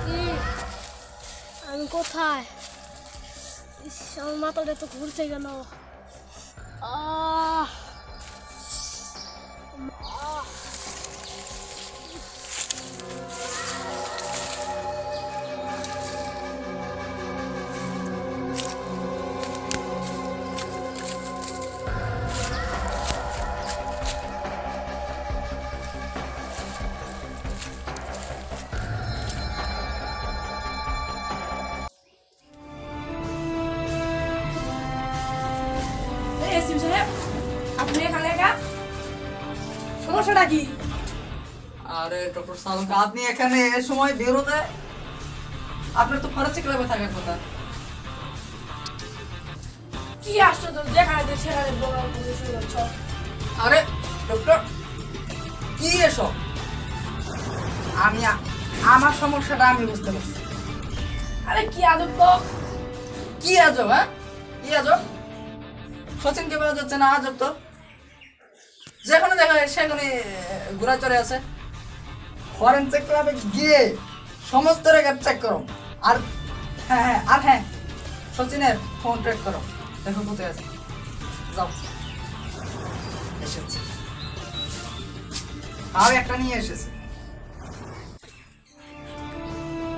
কি আমি কোথায়? আমার মাথাটা তো ঘুরছে কেন? আহ আহ এসিম সাহেব, আপনি এখানে একা? সমস্যাটা কি? আরে ডক্টর সালুক, আপনি এখানে এ সময় বেরোতে? আপনার তো ফরেস্ট ক্লাবে থাকার কথা। কি আশ্চর্য, যেখানে যে সেখানে বলার করে শুরু করছ। আরে ডক্টর, কি এসব? আমার সমস্যাটা আমি বুঝতে পারছি। আরে কি আজব তো। কি আজব? হ্যাঁ, কি আজব? সচিনকে বলা যাচ্ছে না আজব তো? যেখানে দেখা যায় সেখানে ঘোরা চড়ে আছে। ফরেনসিক ক্লাবে গিয়ে সমস্ত রেকর্ড চেক করো। আর হ্যাঁ, সচিনের ফোন ট্র্যাক করো, দেখো কোথায় আছে। যাও, এসেছে। আর একটা নিয়ে এসেছে,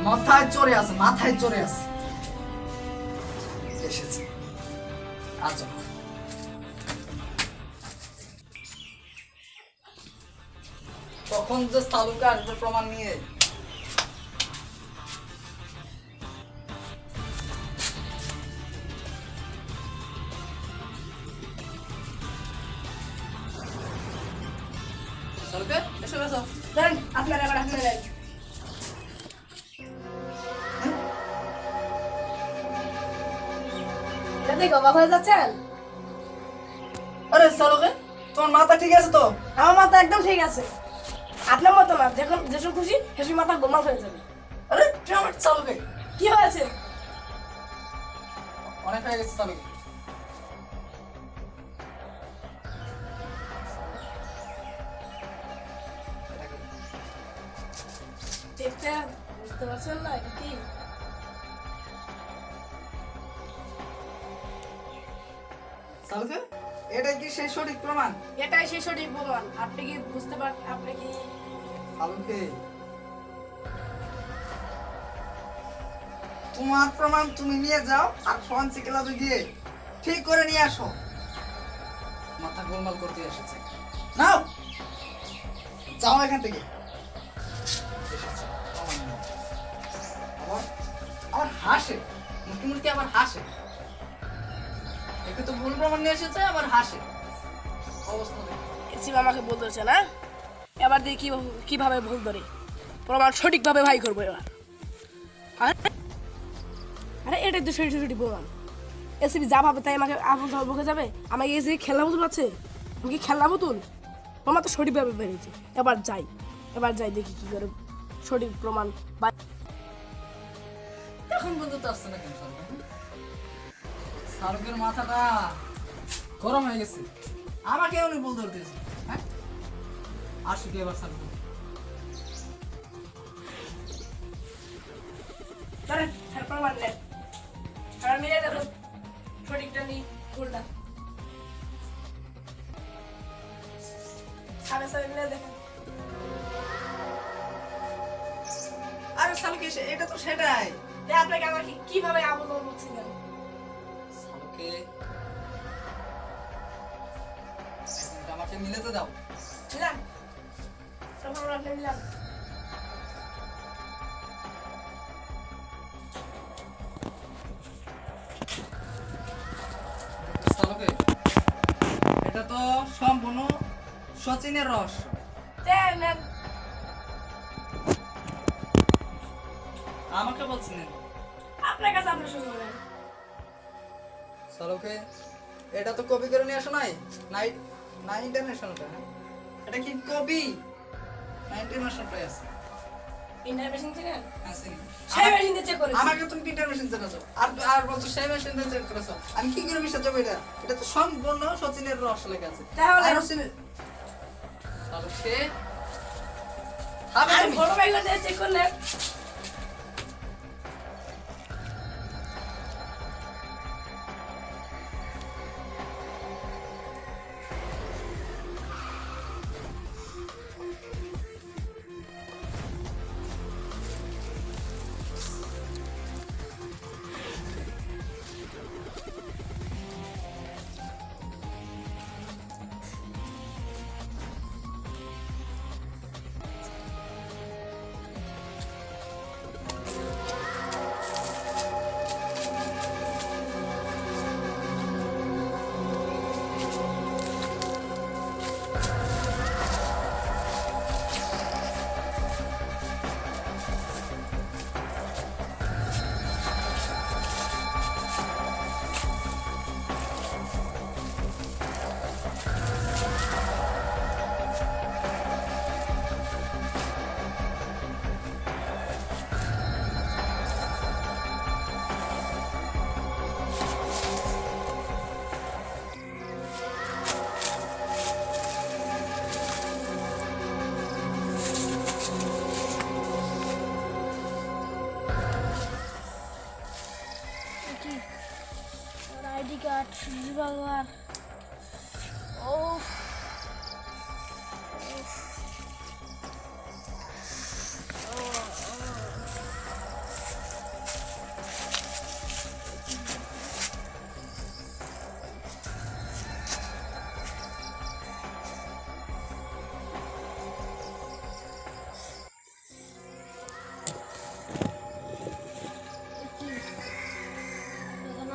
মাথায় চড়ে আছে। এসেছে আজব। তখন যে তালুকা আসবে প্রমাণ নিয়ে। তালুকা এসো এসো। দেন আপনার এবার আপনার এটা দেখো বাবা হয়ে যাচ্ছেন। আরে তালুকা, তোমার মাথা ঠিক আছে তো? আমার মাথা একদম ঠিক আছে, আপনার মতো না। যখন যেসব খুশি সেসব মাথা গোলমাল হয়ে যাবে। আরে তুই আমার তালুকা, কি হয়েছে? অনেক হয়ে গেছে তালুকা। দেখতে বুঝতে পারছেন না এটা কি? তালুকা, এটা কি সেই সঠিক প্রমাণ? এটাই সেই সঠিক প্রমাণ। আপনি কি বুঝতে পার? আপনি কি তালুকা, তোমার প্রমাণ তুমি নিয়ে যাও আর ফরেনসিক ক্লাবে গিয়ে ঠিক করে নিয়ে আসো। মাথা গোলমাল করতে এসেছে। নাও, যাও এখান থেকে। এসেছে, প্রমাণ নাও। আবার হাসে, মুখে আবার হাসে। একে তো ভুল প্রমাণ নিয়ে এসেছে, আবার হাসে। অবস্থা দেখো। এসিম আমাকে বলতেছে না, এবার দিয়ে কিভাবে ভুল ধরে প্রমাণ সঠিকভাবে ভাই করবো এবার। আরে এটাই তো সঠিক প্রমাণ। এসিবি যা ভাবে তাই আমাকে আপন বকে যাবে। আমাকে এসে খেলনা পুতুল আছে, আমি কি খেলনা পুতুল? প্রমাণ তো সঠিকভাবে বেরিয়েছে। এবার যাই দেখি কি করে সঠিক প্রমাণ। এখন পর্যন্ত আসছে না কেন শাহরুখ? শাহরুখের মাথাটা গরম হয়ে গেছে, আমাকে উনি বল ধরতেছে। হ্যাঁ, আসুক এবার শাহরুখ। ধরেন প্রমাণ নেন, আর মিলে দেখুন সঠিকটা নি ভুলটা। সামনে মিলে দেখেন। আরে শাহরুখ, এটা তো সেটাই। আপনাকে আমাকে কিভাবে আবদ্ধ করছিলেন? শাহরুখকে আমাকে মিলে তো দাও। মিলান তখন আপনি মিলান। শাহরুখে, এটা তো সম্পূর্ণ সচিনের রহস্য। নেন আমাকে বলছিলেন আপনার কাছে আপনি শুরু করেন। শাহরুখে, এটা তো কপি করে নিয়ে আসো নাই, না ইন্টারন্যাশনালটা? হ্যাঁ, এটা কি কপি না ইন্টারন্যাশনালটাই আছে? ইন্টারমেশন চেকেন? হ্যাঁ, চিনি। সেই মেশিন দিয়ে চেক করেছি। আমাকে তুমি ইন্টারন্যাশনাল জানাছো, আর বলছো সেই মেশিন দিয়ে চেক করেছো। আমি কি করে বিশ্বাস করব? এটা তো সম্পূর্ণ সচিনের রহস্য লেখা আছে। তাহলে আর সচিনের শাহরুখে, আমি বড় ভাই করে চেক করলেন। কাঠ বাবার ও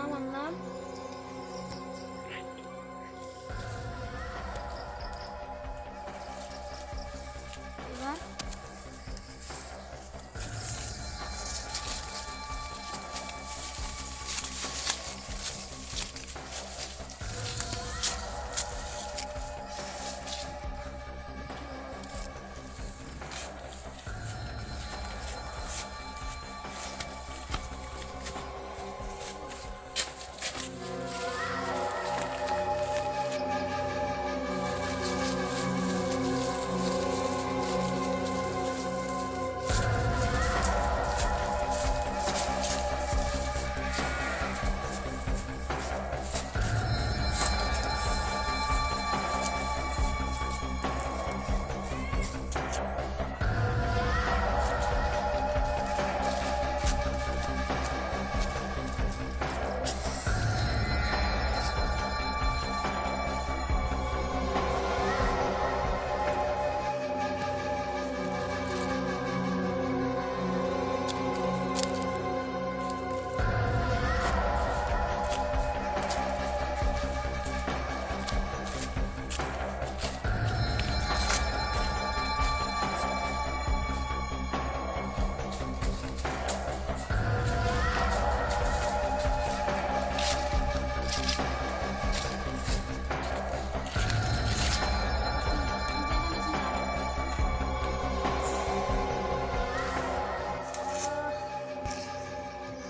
আমার নাম এবার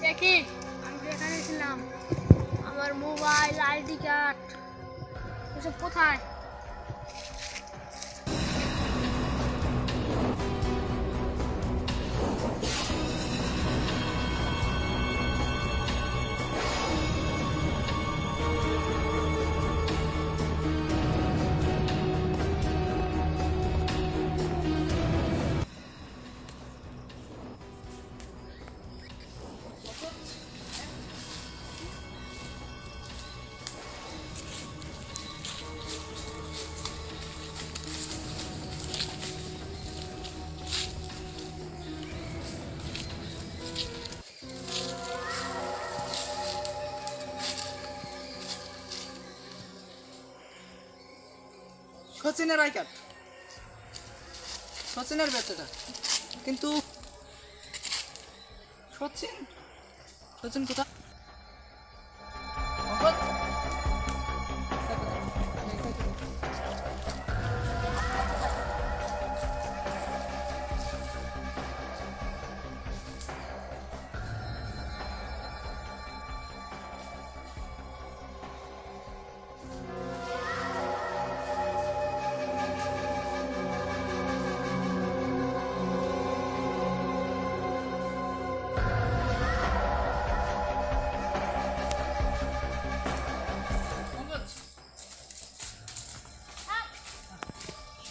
দেখি আমি এখানে ছিলাম আমার মোবাইল আইডি কার্ড এসব কোথায় সচিনের আই কার্ড, সচিনের ব্যর্থতা। কিন্তু সচিন সচিন কোথায়? অঙ্কত?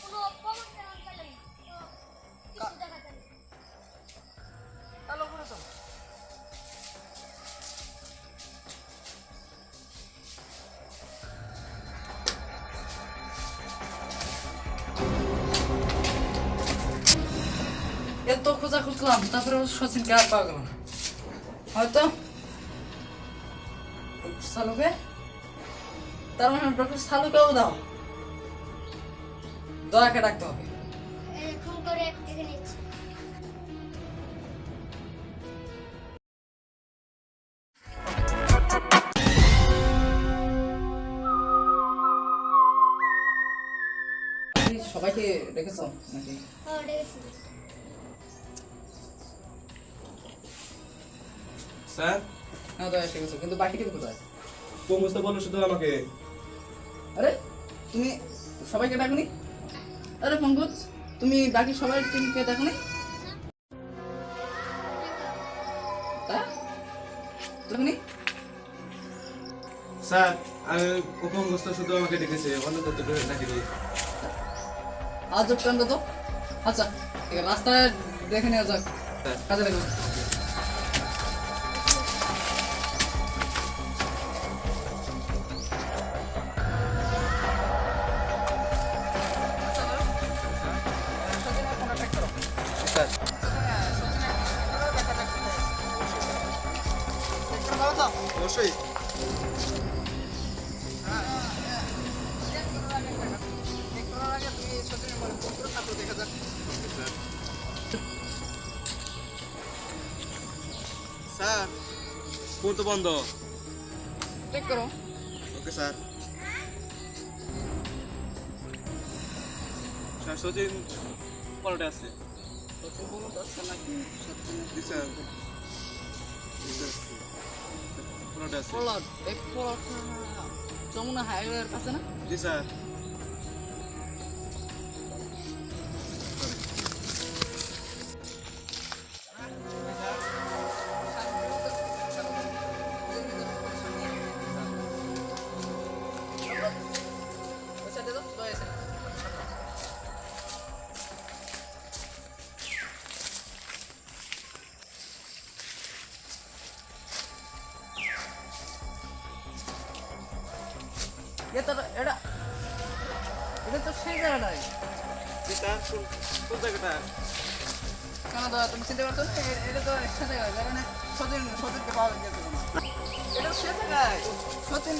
কোনো প্রমাণ দেওয়ার পেলেই কিছু দেখা যায় কালো করে তো। এত খোঁজা খুঁজলাম, তারপরে সচিনকে আর পাওয়া গেল না। হয়তো সালুকে, তার মানে ডক্টর সালুকেও দাও, দয়াকে ডাকতে হবে। ফোন করে দেখে নিচ্ছি তুমি সবাইকে ডেকেছো নাকি? ডেকেছি স্যার হ্যাঁ দয়া ডেকেছো, কিন্তু বাকি টিম কোথায়? বুঝতে বললো শুধু আমাকে। আরে তুমি সবাইকে ডাকনি? আরে পঙ্কজ, তুমি বাকি সবাই টিমকে ডাকনি? তা ডাকনি? স্যার আমি উপমস্ত শুধু আমাকে ডেকেছে অন্যদের তো ডাকিনি। আজব কাণ্ড তো। আচ্ছা ঠিক আছে, রাস্তায় দেখে নেওয়া যাক, স্যার কাজে লাগবে। স্যার অবশ্যই। স্যার ফোন তো বন্ধ। চেক করো। Okay sir. স্যার সচিন পরোটা আছে। জি স্যার। পরোটা আছে। যমুনা হাইওয়ের কাছে না? জি স্যার। এটা তো সেই জায়গাটাই। জি স্যার। কোন জায়গাটা? কেন দাদা তুমি চিনতে পারছো না? এটা তো সে জায়গায় যেখানে সতীনকে পাওয়া গেছে না। এটা সে জায়গায় সতীন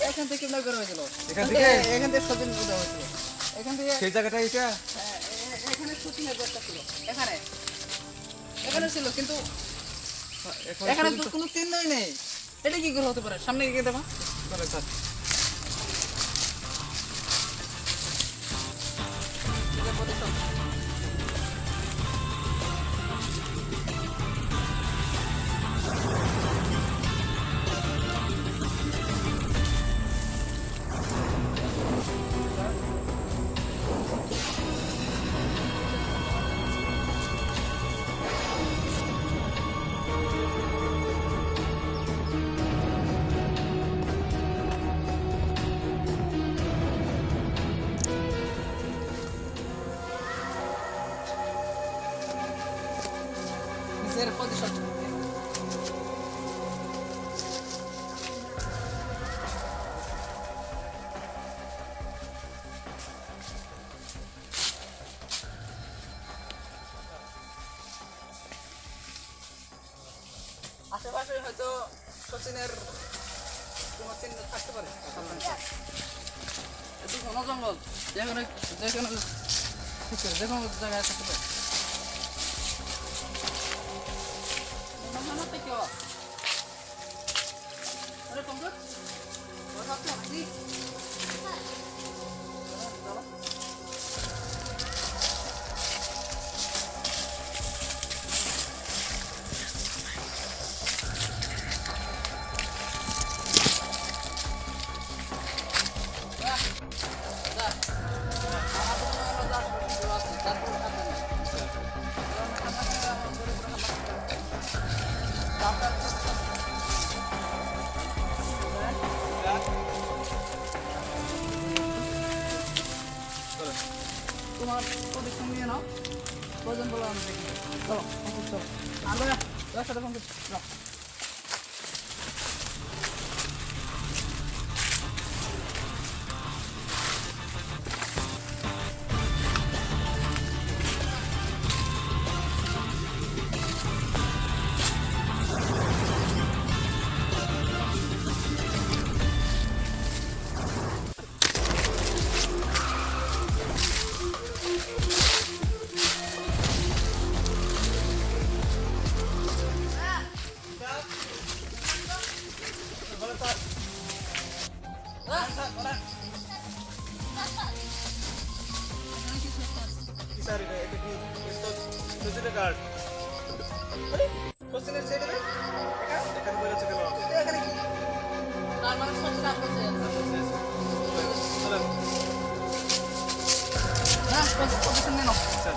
এখান থেকে কিডন্যাপ করা হয়েছিল। এখান থেকে? এখান থেকে সতীন উদ্ধার হয়েছিল। এখান থেকে সেই জায়গাটা এটা? হ্যাঁ, এখানে সতীনের ঘরটা ছিল। এখানে ছিল, কিন্তু এখানে তো কোনো চিহ্নই নেই। এটা কি করে হতে পারে? সামনে গিয়ে দেখো। চলে স্যার। নিজের পজিশন। আশেপাশে হয়তো সচিনের কোনো চিহ্ন থাকতে পারে। এত ঘন জঙ্গল, যেখানে যে কোনো জায়গায় থাকতে পারে। अरे पंकज और आप तो हंसी তোমার প্রদীক্ষণ নিয়ে নাও, প্রয়োজন বলে আমি দেখি। চলো পঙ্কজ চলো। আর ভাইয়া সাথে পঙ্কজ চলো। স্যার এটা কি সচিনের কার্ড? সচিনের ছেলে এখানে বলেছে কেন? এখানে কি? তার মানে সচিন আপনার ছেলে। চলেন না, প্রদীক্ষণ নিয়ে নাও। স্যার।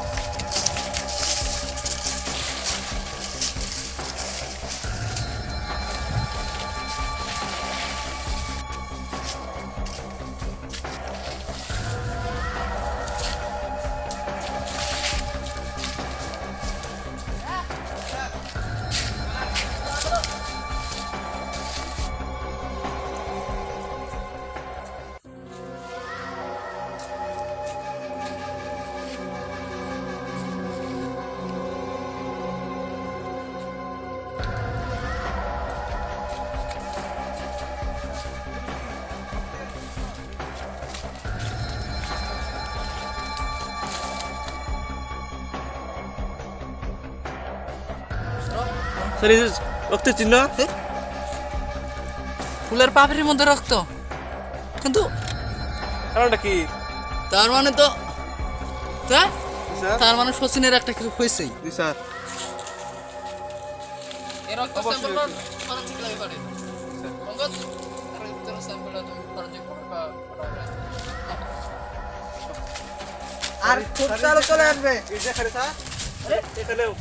স্যার এই যে রক্তের চিহ্ন ফুলের পাপড়ির মধ্যে রক্ত, কিন্তু কারণটা কি তার মানে তো স্যার তার মানে শচীনের একটা কিছু হয়েছেই। জি স্যার এই রক্ত অবশ্যই। স্যাম্পলটা ফরেনসিক ল্যাবে পাঠাই দাও। পঙ্কজ, আর এই তোর স্যাম্পলটা তুমি ফরেনসিক ল্যাবে পাঠাও। আর খুব চালু চলে আসবে। এই যে এখানে স্যার এখানেও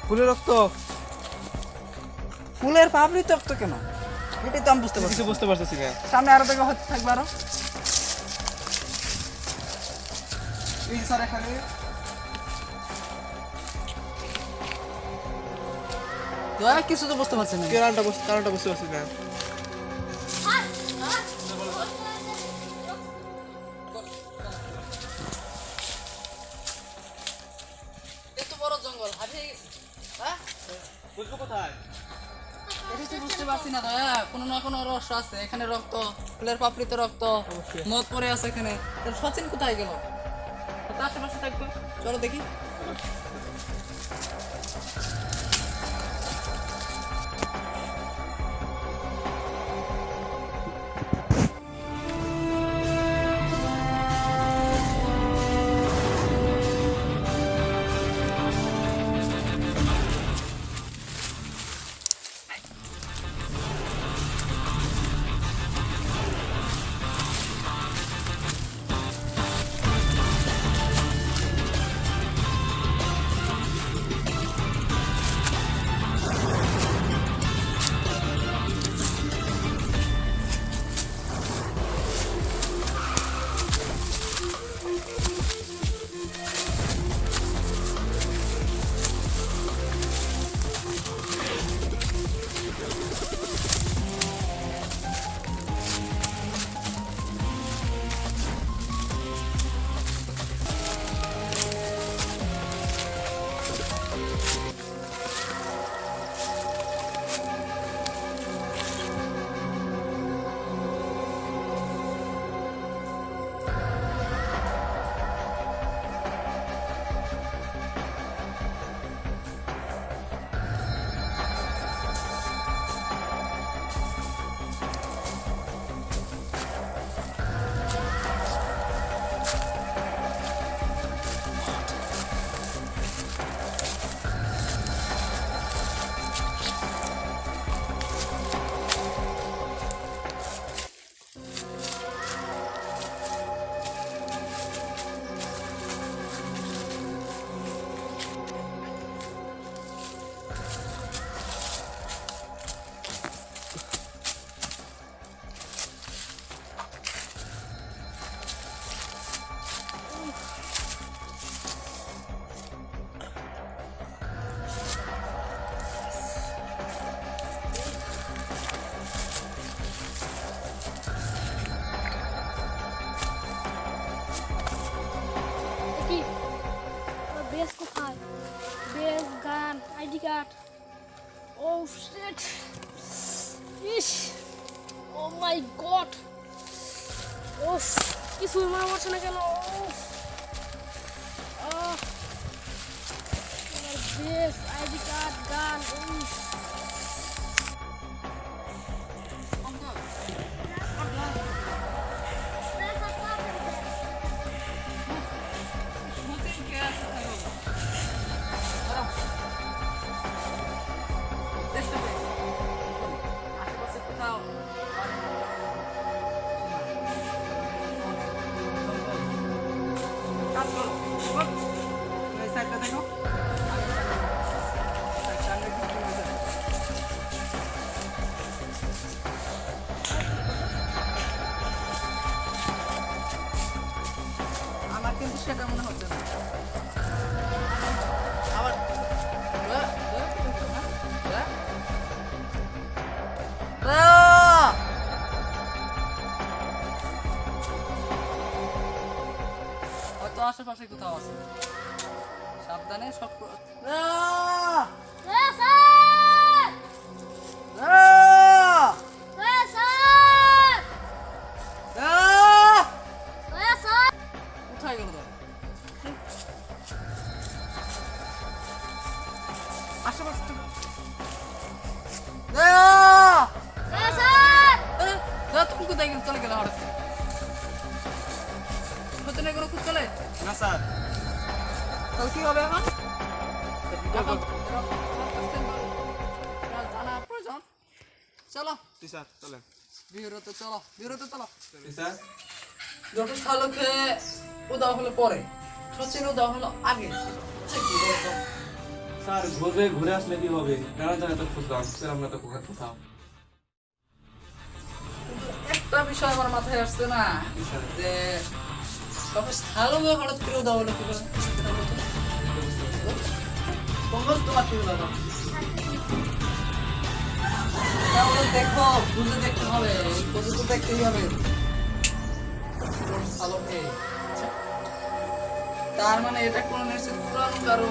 ফুলের রক্ত, ফুলের পাপড়ি রক্ত কেন? এটাই তো আমি বুঝতে পারছি। কিছু বুঝতে পারতেছি না সামনে আরো জায়গা হতে থাকবে আরো। এই যে স্যার এখানে দয়া কিছু তো বুঝতে পারছি না। কারণটা বুঝতে পারছি না এত বড় জঙ্গল হারিয়ে গেছে, হ্যাঁ? বুঝবো কোথায় এটাই তো বুঝতে পারছি না দয়া, কোনো না কোনো রহস্য আছে। এখানে রক্ত, ফুলের পাপড়িতে রক্ত, মদ পড়ে আছে এখানে। তাহলে সচিন কোথায় গেল? তো আশেপাশে থাকবে, চলো দেখি। কি বেস কোথায়? বেস, গান, আইডি কার্ড। ও শিট, ইস, ও মাই গড, ওফ, কিছুই মনে পড়ছে না কেন? বেস, আইডি কার্ড, গান, চেষ্টা করি আশেপাশে কোথাও কাজ করো। এই সাইডটা দেখো। সামনে কি কি হয়েছে? আমার কিন্তু সেটা মনে হচ্ছে না। আবার দয়া, দয়া, দয়া, দয়া। হয়তো আশেপাশে কোথাও আছে, সাবধানে সব কোথায় গেল? আশেপাশে স্যার তুমি কোথায় গেলে চলে গেলে হঠাৎ সচিনের কোনো খুঁজ চলে না স্যার। তাহলে কি হবে এখন? এখন জানা প্রয়োজন। চলো জি স্যার, চলেন। বিরতে চলো, বিরতে চলো। জি স্যার। ডক্টর শাহরুখে উদাও হলো পরে, সচিন উদাও হলো আগে। আচ্ছা, কি বলতো? স্যার ঘুরে ঘুরে আসলে কি হবে? নানা জায়গায় তো খুঁজলাম, পেলাম না তো কোথাও। কিন্তু একটা বিষয় আমার মাথায় আসছে না, জি স্যার। যে ডক্টর শাহরুখে হঠাৎ করে উদাও হলো কি করে? সেটা বলতো। পঙ্কজ, তোমার কি হলো? তাহলে দেখো, বুঝে দেখতে হবে, বুঝে তো দেখতেই হবে। শাহরুখে, আচ্ছা। তার মানে এটা কোন নিশ্চিত পুরানো কারো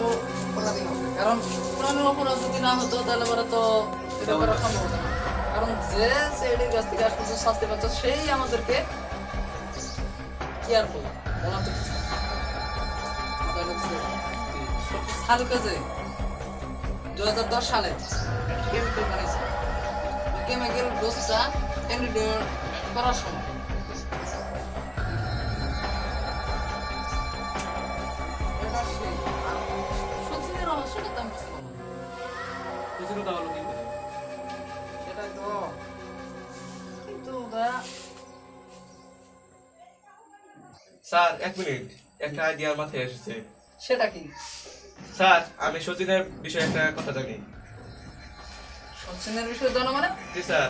অপরাধী হবে, কারণ পুরানো অপরাধ যদি না হতো তাহলে পরে তো এটা করা সম্ভব হতো না। কারণ যে সেডির কাছ থেকে আজ পর্যন্ত শাস্তি পাচ্ছে সেই আমাদেরকে কি আর বলবো, বলা তো কিছু না। আমাদের হচ্ছে শাহরুখে যে 2010 সালে কেমিক্যাল বানিয়েছে, কেমিক্যাল ডোজটা অ্যান্টিডোট করার সময় এটা সেই সত্যিকার রহস্যটা তো আমি বুঝতে পারলাম না। খুঁজে তো হলো কি করে? সেটাই তো, কিন্তু দয়া স্যার 1 মিনিট, একটা আইডিয়া মাথায় এসেছে। সেটা কি? স্যার আমি সচিনের বিষয়ে একটা কথা জানি। সচিনের বিষয়ে জানো মানে? জি স্যার।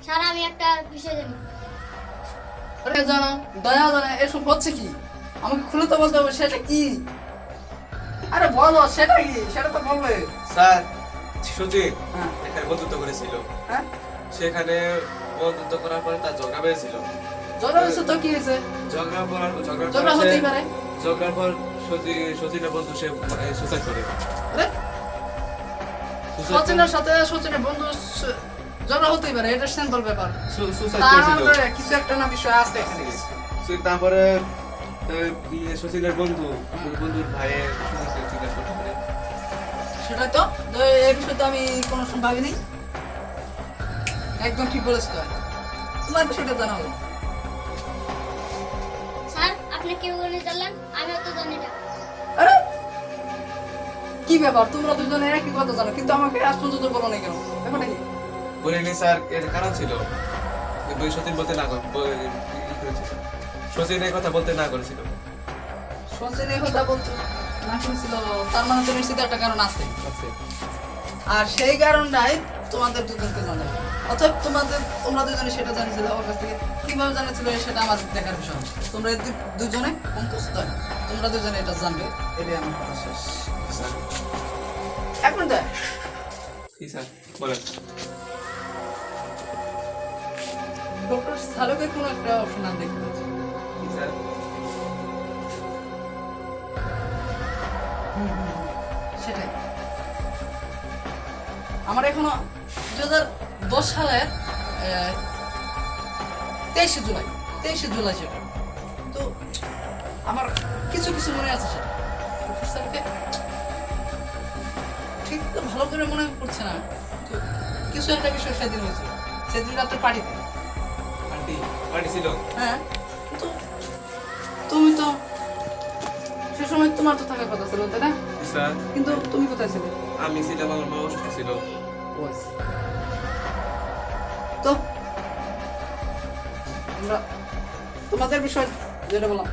স্যার আমি একটা বিষয় জানি। আরে জানো, দয়া জানে, এসব হচ্ছে কি? আমাকে খুলে তো বলতে হবে সেটা কি। আরে বলো সেটা কি, সেটা তো বলবে। স্যার সচিন হ্যাঁ এখানে বন্ধুত্ব করেছিল, হ্যাঁ, সেখানে বন্ধুত্ব করার পরে তার ঝগড়া হয়েছিল। ঝগড়া হয়েছে তো কি হয়েছে? ঝগড়া হতেই পারে। ঝগড়ার পর সচিনের বন্ধু সে সুসাইড করে। আরে সচিনের সাথে সচিনের বন্ধু ঝগড়া হতেই পারে, এটা সিম্পল ব্যাপার। সুসাইড তার করেছিল। মধ্যে কিছু একটা না বিষয় আছে এখানে। তারপরে সচিনের বন্ধুর ভাইয়ের সুচিনকে জিজ্ঞাসা করতে পারে। সেটাই তো, এই বিষয়ে তো আমি কোনো সময় ভাবিনি। একদম ঠিক বলেছো। তোমার বিষয়টা জানা হলো। স্যার আপনি কি করে জানলেন? আমিও তো জানি না। আরে কি ব্যাপার, তোমরা দুজনে একই কথা জানো কিন্তু আমাকে আজ পর্যন্ত বলো না কেন? ব্যাপারটা কি? বলিনি স্যার, এর কারণ ছিল সচিন বলতে না সচিন এই কথা বলতে না করেছিল। সচিন এই কথা বলতো না শুনছিল, তার মানে তো নিশ্চিত একটা কারণ আছে। আর সেই কারণটাই তোমাদের দুজনকে জানাবে। অতএব তোমরা দুজনে সেটা জানিয়েছিল ওর কাছ থেকে, কিভাবে জানিয়েছিল সেটা আমার দেখার বিষয়। তোমরা দুজনে সন্তুষ্ট, তোমরা দুজনে এটা জানবে, এটাই আমার কথা শেষ। স্যার এখন দেখ, কি স্যার বলেন। ডক্টর শাহরুখের কোনো একটা অপশন আমি দেখতে পাচ্ছি। কি স্যার? সেটাই আমার এখনো 2010 সালের 23শে জুলাই সেটা তো আমার কিছু কিছু মনে আছে। সেটা ডক্টর স্যারকে ঠিক তো ভালো করে মনে পড়ছে না, তো কিছু একটা বিষয় সেদিন হয়েছিল, সেদিন রাত্রে পার্টিতে। পার্টি ছিল। হ্যাঁ, কিন্তু তুমি তো সে সময় তোমার তো থাকার কথা ছিল তাই না? কি স্যার? কিন্তু তুমি কোথায় ছিলে? আমি ছিলাম, আমার মা অসুস্থ ছিল। তো আমরা তোমাদের বিষয় যেটা বললাম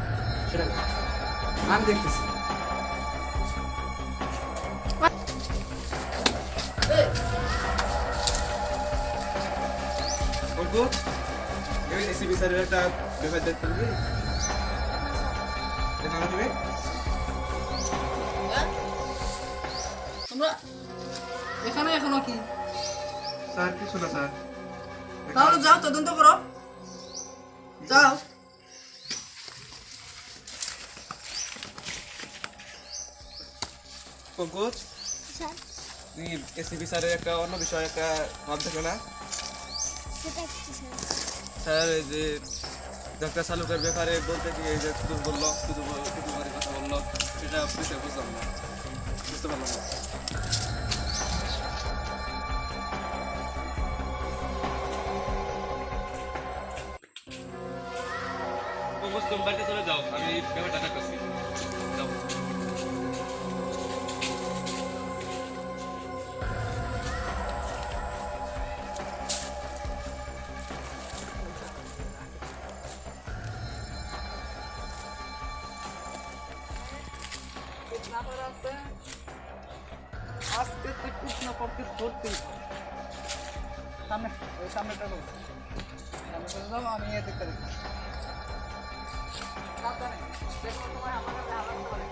সেটা করো। আমি দেখতেছি। এই, বলবো এসিবি স্যারের একটা ব্যাপার দেখতে হবে। দেখানো তুমি হ্যাঁ? তোমরা এখানে এখনো কি? স্যার কিছু না স্যার। তাহলে যাও তদন্ত করো, যাও। পঙ্কজ, স্যার তুমি এসিবি স্যারের একটা অন্য বিষয়ে একটা ভাব দেখো না? সেটা কি স্যার? স্যার এই যে ডক্টর শাহরুখের ব্যাপারে বলতে গিয়ে এই যে শুধু বললো, শুধু করে কথা বললো, সেটা বুঝতে বুঝলাম না। বুঝতে পারলাম না। পঙ্কজ তুমি বাড়িতে চলে যাও, আমি এই ব্যাপারটা দেখতেছি। যাও। কিডন্যাপার আছে, আজকে তো কিডন্যাপারকে ধরতেই হবে। সামনে ওই সামনেটা বল, সামনে চলে যাবো, আমি এদিকটা দেখবো। সাবধানে, যেকোনো সময় আমার কাছে হামলা করতে পারে।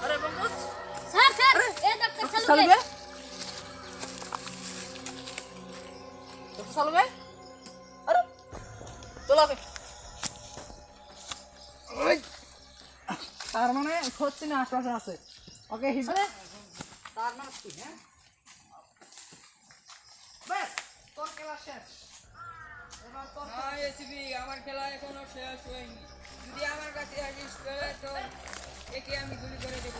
আরে পঙ্কজ, স্যার স্যার এই ডাক্তার চালু চালু বে, চালু বে। আরে তোলাবে। তার মানে হচ্ছে না, আশপাশে আছে। ওকে হিসেবে তার মানে কি? হ্যাঁ, ব্যাস তোর খেলা শেষ। এবার তোর এসিবি আমার খেলা এখনো শেষ হয়নি। যদি আমার কাছে আসিস তাহলে তো একে আমি গুলি করে দেব।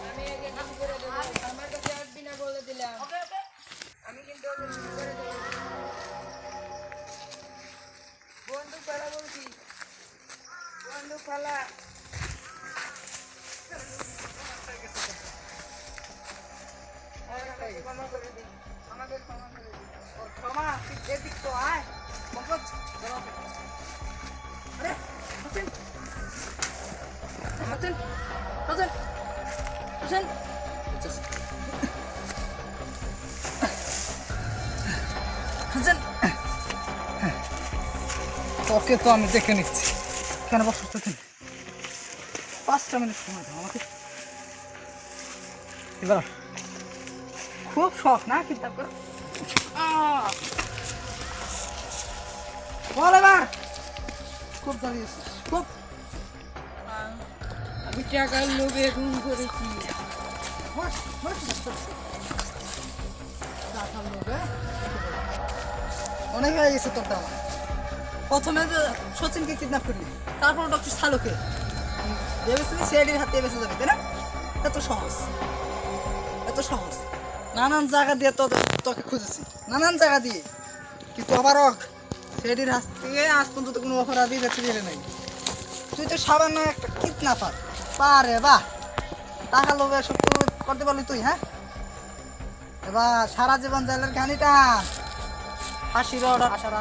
আমি একে গুলি করে দেব, আমার কাছে আসবি না বলে দিলাম। ওকে ওকে আমি কিন্তু ওকে গুলি করে দেব। বন্দুক ফেলা বলছি, বন্দুক ফেলা। আমাকে ক্ষমা করে দিন, আমাকে ক্ষমা করে দিন। ওর ক্ষমা, তুই এদিক তো আয়। পঙ্কজ, দাঁড়াও। আরে হোসেন, হোসেন, হোসেন, হোসেন। হোসেন, ওকে তো আমি দেখে নিচ্ছি। কেন বসছ তুই? 5টা মিনিট সময় দাও আমাকে। এবার খুব শখ না কিতাব করে। বল এবার। খুব জ্বালিয়েছিস, খুব। আমি টাকার লোভে গুম করেছি। বস, বস, বস। টাকার লোভে? অনেক হয়ে গেছে তোর টাকা। প্রথমে যে সচিনকে কিডন্যাপ করলি, তারপর ডক্টর শালুকে ভেবেছিলি সিআইডির হাতে বেঁচে যাবে, তাই না? এত সহজ, এত সহজ। নানান জায়গা দিয়ে তোকে খুঁজেছি, নানান জায়গা দিয়ে, কিন্তু অবারক সিআইডির হাত থেকে আজ পর্যন্ত কোনো অপরাধী বেঁচে গেলে নাই। তুই তো সামান্য একটা কিডন্যাপার। পারে বাহ, টাকা লোভে সব করতে পারলি তুই। হ্যাঁ, এবার সারা জীবন জেলের খানিটা হাসির অর্ডার আসার